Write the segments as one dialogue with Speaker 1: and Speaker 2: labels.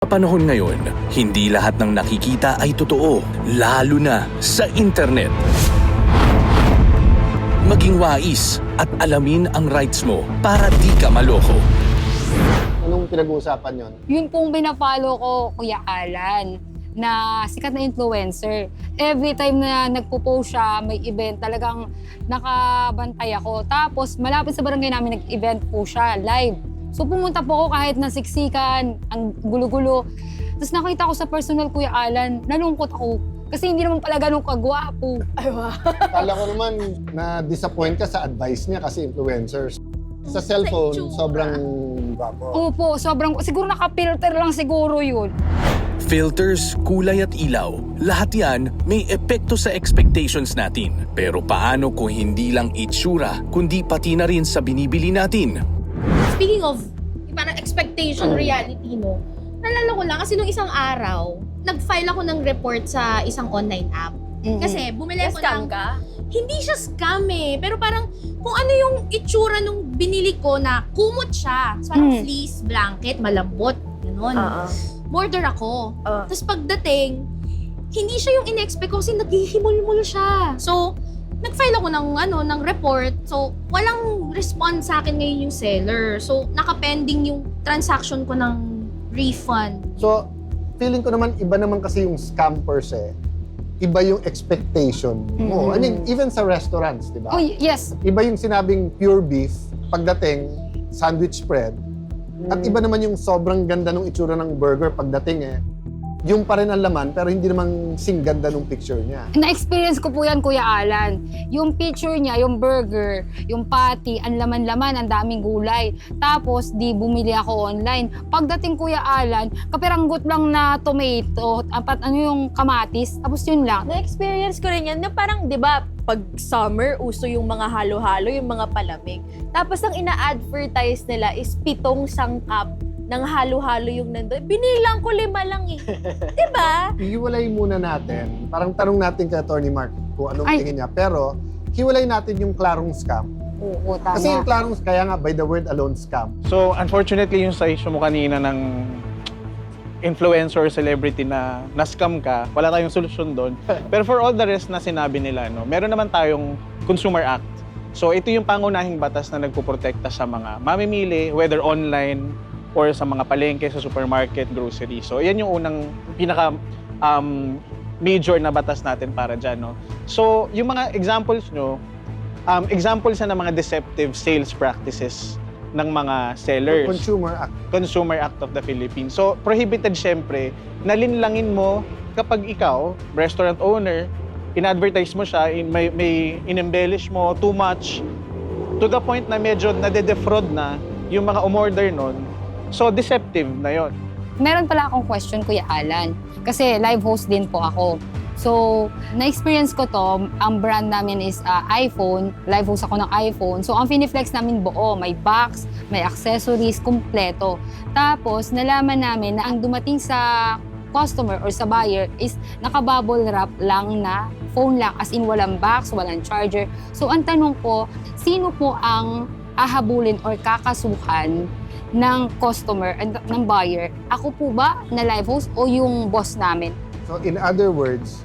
Speaker 1: Sa panahon ngayon, hindi lahat ng nakikita ay totoo, lalo na sa internet. Maging wais at alamin ang rights mo para di ka maloko.
Speaker 2: Anong pinag-uusapan yon?
Speaker 3: Yun pong binapalo ko, Kuya Alan, na sikat na influencer. Every time na nagpo-post siya, may event, talagang nakabantay ako. Tapos malapit sa barangay namin, nag-event po siya, live. So pumunta po ako kahit nasiksikan, ang gulo-gulo. Tapos nakita ko sa personal, Kuya Alan, nalungkot ako. Kasi hindi naman pala ganun kagwapo.
Speaker 4: Ay, wow.
Speaker 2: Kala ko naman na-disappoint ka sa advice niya kasi influencers. Sa cellphone, sobrang gwapo.
Speaker 3: Opo, sobrang, siguro naka-filter lang siguro yun.
Speaker 1: Filters, kulay at ilaw, lahat yan may epekto sa expectations natin. Pero paano kung hindi lang itsura, kundi pati na rin sa binibili natin?
Speaker 4: Speaking of, parang expectation, reality, no? Nalala ko lang, kasi nung isang araw, nag-file ako ng report sa isang online app. Kasi bumili ako ng...
Speaker 5: ka?
Speaker 4: Hindi siya scam eh. Pero parang kung ano yung itsura nung binili ko na kumot siya. So, parang fleece, blanket, malambot. Ganon. Border ako. Tapos pagdating, hindi siya yung in-expect ko kasi naghihimol-mol siya. So, nag-file ako ng report. So, walang response sa akin ngayon yung seller. So, nakapending yung transaction ko ng refund.
Speaker 2: So, feeling ko naman, iba naman kasi yung scam per se. Iba yung expectation mo. I mean, even sa restaurants, di ba?
Speaker 3: Oh, yes.
Speaker 2: Iba yung sinabing pure beef, pagdating, sandwich spread. At iba naman yung sobrang ganda ng itsura ng burger pagdating yung pa rin ang laman, pero hindi naman ganda ng picture niya.
Speaker 3: Na-experience ko po yan, Kuya Alan. Yung picture niya, yung burger, yung patty, ang laman-laman, ang daming gulay. Tapos, di bumili ako online. Pagdating, Kuya Alan, kapiranggot lang na tomato, yung kamatis, tapos yun lang.
Speaker 5: Na-experience ko rin yan na parang, di ba, pag summer, uso yung mga halo-halo, yung mga palamig. Tapos ang ina-advertise nila is 7 sangkap ng halo-halo yung nandun. Binilang ko 5 lang eh. Diba?
Speaker 2: Hiwalay muna natin. Parang tanong natin kay Atty. Mark kung anong tingin niya. Pero, hiwalay natin yung klarong scam.
Speaker 3: Oo, tama.
Speaker 2: Kasi yung klarong, kaya nga by the word alone, scam.
Speaker 6: So, unfortunately, yung sa issue mo kanina ng influencer or celebrity na na-scam ka, wala tayong solusyon doon. Pero for all the rest na sinabi nila, no, meron naman tayong Consumer Act. So, ito yung pangunahing batas na nagpuprotekta sa mga mamimili, whether online or sa mga palengke, sa supermarket, grocery. So, yan yung unang pinaka major na batas natin para dyan. No? So, yung mga examples nyo, examples na ng mga deceptive sales practices ng mga sellers. Consumer Act of the Philippines. So, prohibited syempre, nalinlangin mo kapag ikaw, restaurant owner, in-advertise mo siya, may in-embellish mo too much, to the point na medyo nade-defraud na yung mga umorder nun. So, deceptive na yon.
Speaker 3: Meron pala akong question, Kuya Alan. Kasi live host din po ako. So, na-experience ko to, ang brand namin is iPhone. Live host ako ng iPhone. So, ang finiflex namin buo, may box, may accessories, kumpleto. Tapos, nalaman namin na ang dumating sa customer or sa buyer is naka-bubble wrap lang na phone lang. As in, walang box, walang charger. So, ang tanong ko, sino po ang ahabulin or kakasuhan ng customer and ng buyer? Ako po ba na live host o yung boss namin?
Speaker 2: So, in other words,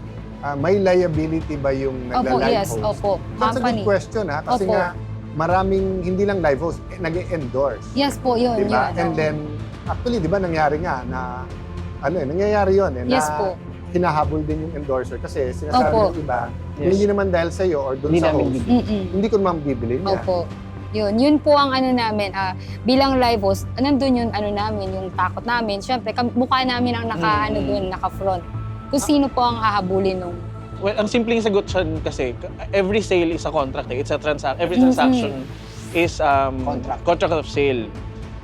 Speaker 2: may liability ba yung nagla-live
Speaker 3: yes,
Speaker 2: host?
Speaker 3: Opo,
Speaker 2: That's a
Speaker 3: company.
Speaker 2: good question, ha? Kasi
Speaker 3: Opo.
Speaker 2: nga, maraming, hindi lang live host, nag-endorse.
Speaker 3: Yes po, yun.
Speaker 2: Diba?
Speaker 3: Yun.
Speaker 2: And then, actually, di ba, nangyari nga na, nangyayari yun,
Speaker 3: Yes
Speaker 2: na
Speaker 3: po.
Speaker 2: hinahabol din yung endorser. Kasi sinasabi
Speaker 3: Opo.
Speaker 2: ng iba, hindi naman dahil sa'yo or dun sa host, hindi ko naman bibili niya.
Speaker 3: Opo. Yun po ang ano namin, bilang live host, nandun yung ano namin, yung takot namin. Siyempre, mukha namin ang naka-front. Kung sino po ang hahabulin nung...
Speaker 6: Well, ang simpleng sagot siya kasi, every sale is a contract. It's a every transaction is contract of sale.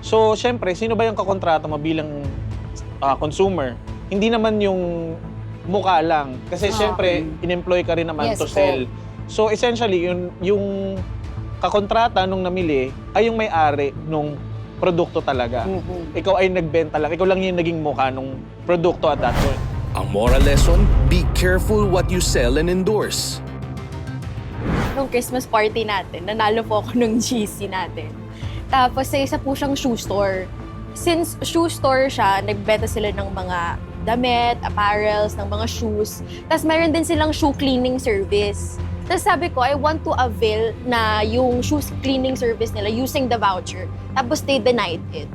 Speaker 6: So, syempre, sino ba yung kakontrata mo bilang consumer? Hindi naman yung mukha lang. Kasi syempre, in-employ ka rin naman
Speaker 3: Yes
Speaker 6: to
Speaker 3: po.
Speaker 6: sell. So, essentially, yung kakontrata nung namili ay yung may-ari nung produkto talaga. Ikaw ay nagbenta lang. Ikaw lang yung naging mukha nung produkto at that point.
Speaker 1: Ang moral lesson, be careful what you sell and endorse.
Speaker 5: Nung Christmas party natin, nanalo po ako nung GC natin. Tapos sa isa po siyang shoe store. since shoe store siya, nagbenta sila ng mga damit, apparels, ng mga shoes. Tapos mayroon din silang shoe cleaning service. Tapos sabi ko, I want to avail na yung shoes cleaning service nila using the voucher. Tapos they denied it.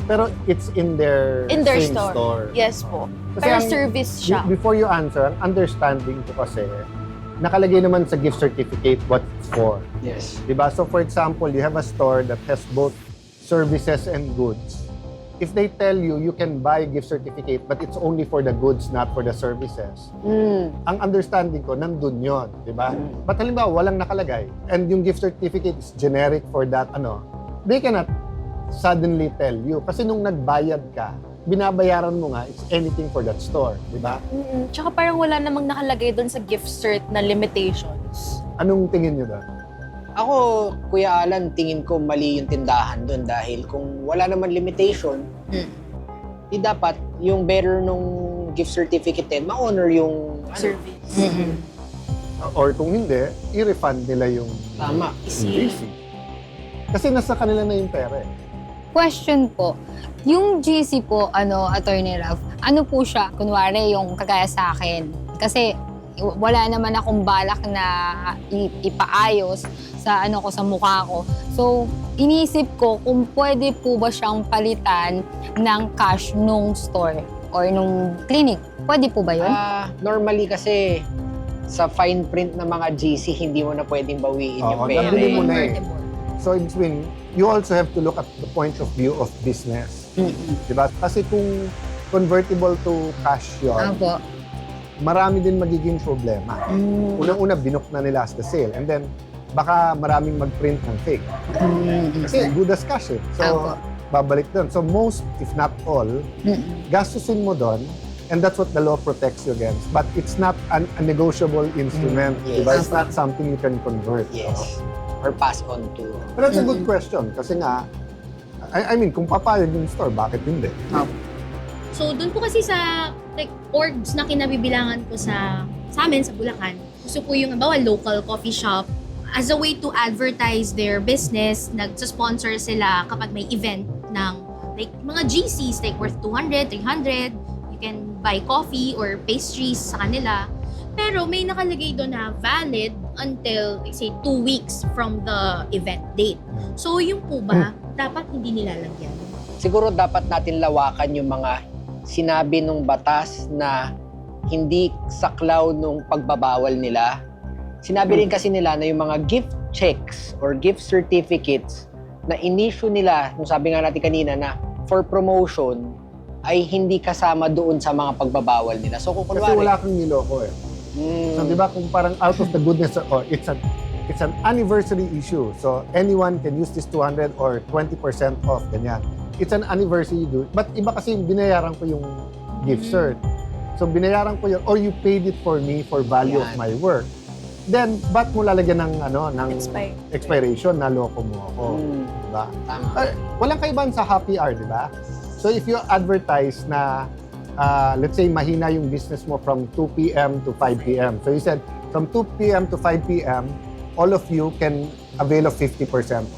Speaker 2: Pero it's in their same store.
Speaker 5: Yes po.
Speaker 2: Kasi
Speaker 5: Pero
Speaker 2: ang-
Speaker 5: service siya.
Speaker 2: Before you answer, ang understanding ko kasi, nakalagay naman sa gift certificate what it's for.
Speaker 7: Yes.
Speaker 2: Diba? So for example, you have a store that has both services and goods. If they tell you, you can buy gift certificate, but it's only for the goods, not for the services. Ang understanding ko, nandun yun, di ba? But halimbawa, walang nakalagay, and yung gift certificate is generic for that, they cannot suddenly tell you. Kasi nung nagbayad ka, binabayaran mo nga, it's anything for that store, di ba?
Speaker 5: Tsaka parang wala namang nakalagay doon sa gift cert na limitations.
Speaker 2: Anong tingin nyo doon?
Speaker 7: Ako, Kuya Alan, tingin ko mali yung tindahan doon dahil kung wala naman limitation, di dapat yung bearer nung gift certificate din, ma-honor yung
Speaker 5: Service.
Speaker 2: Or kung hindi, i-refund nila yung
Speaker 7: Tama.
Speaker 2: GC. Kasi nasa kanila na yung pera eh.
Speaker 3: Question po, yung GC po, Attorney Ralph, ano po siya? Kunwari, yung kagaya sa akin. Kasi wala naman akong balak na ipaayos sa sa mukha ko. So, iniisip ko kung pwede po ba siyang palitan ng cash nung store or nung clinic. Pwede po ba yun?
Speaker 7: Normally kasi sa fine print ng mga GC, hindi mo na pwedeng bawiin yung
Speaker 2: Oo,
Speaker 7: pera.
Speaker 2: nabili mo na eh.
Speaker 4: Convertible.
Speaker 2: So, it's when you also have to look at the point of view of business. Diba? Kasi kung convertible to cash yun,
Speaker 3: Opo.
Speaker 2: marami din magiging problema. Unang-una, binook na nila as the sale. And then, baka maraming mag-print ng fake. Kasi good as cash eh. So,
Speaker 3: Opo.
Speaker 2: babalik doon. So, most, if not all, gastusin mo doon. And that's what the law protects you against. But it's not a negotiable instrument.
Speaker 7: Yes.
Speaker 2: Diba? It's not something you can convert.
Speaker 7: Yes. Or pass on to.
Speaker 2: But that's a good question. Kasi nga, I mean, kung papayag yung store, bakit hindi?
Speaker 4: So, doon po kasi sa orgs na kinabibilangan ko sa amin, sa Bulacan, gusto po yung, halimbawa, local coffee shop, as a way to advertise their business, nagsa-sponsor sila kapag may event ng mga GCs, worth 200, 300, you can buy coffee or pastries sa kanila. Pero may nakalagay doon na valid until, say, 2 weeks from the event date. So, yung po ba, dapat hindi nilalagyan?
Speaker 7: Siguro dapat natin lawakan yung mga sinabi nung batas na hindi saklaw nung pagbabawal nila. Sinabi rin kasi nila na yung mga gift checks or gift certificates na in-issue nila, nung sabi nga natin kanina na for promotion, ay hindi kasama doon sa mga pagbabawal nila. So kung
Speaker 2: Kasi
Speaker 7: kunwari,
Speaker 2: wala kang niloko eh. So, di ba, kung parang out of the goodness, or it's an anniversary issue. So, anyone can use this 200 or 20% off, ganyan. It's an anniversary, dude. But iba kasi binayaran ko yung gift cert. So, binayaran ko yun, or you paid it for me for value of
Speaker 7: Yan.
Speaker 2: my work. Then, ba't mo lalagyan ng, ng
Speaker 5: Expire.
Speaker 2: expiration na loko mo ako? Diba?
Speaker 7: tama.
Speaker 2: Walang kaibahan sa happy hour, di ba? So if you advertise na, let's say, mahina yung business mo from 2 p.m. to 5 p.m. So you said, from 2 p.m. to 5 p.m., all of you can avail of 50%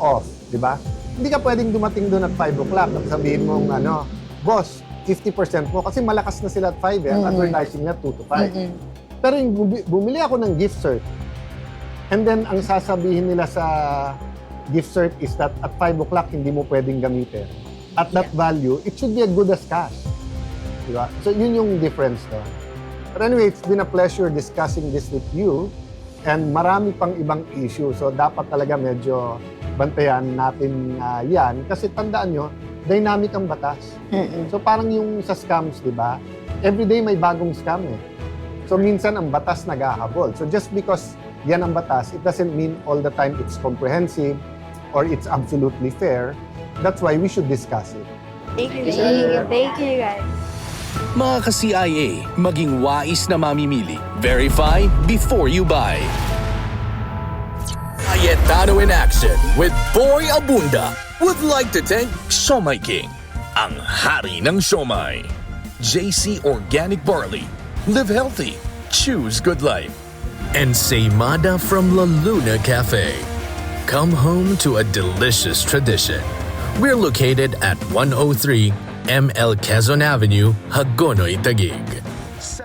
Speaker 2: off, di ba? Hindi ka pwedeng dumating doon at 5 o'clock at sabihin mong, boss, 50% mo. Kasi malakas na sila at 5 eh. Ang advertising na 2 to 5. Pero yung bumili ako ng gift cert, and then ang sasabihin nila sa gift cert is that at 5 o'clock hindi mo pwedeng gamitin. At that value, it should be as good as cash. Diba? So yun yung difference doon. But anyway, it's been a pleasure discussing this with you. And marami pang ibang issue. So dapat talaga medyo bantayan natin yan. Kasi tandaan nyo, dynamic ang batas. So parang yung sa scams, di ba? Everyday may bagong scam eh. So minsan ang batas nag-ahabol. So just because yan ang batas, it doesn't mean all the time it's comprehensive or it's absolutely fair. That's why we should discuss it.
Speaker 5: Thank you. Thank you, guys.
Speaker 1: Mga ka-CIA, maging wais na mamimili. Verify before you buy. Cayetano in action with Boy Abunda would like to thank Siomai King, ang hari ng siomai. JC Organic Barley. Live healthy. Choose good life. And Seimada from La Luna Cafe. Come home to a delicious tradition. We're located at 103 ML Quezon Avenue, Hagonoy, Taguig.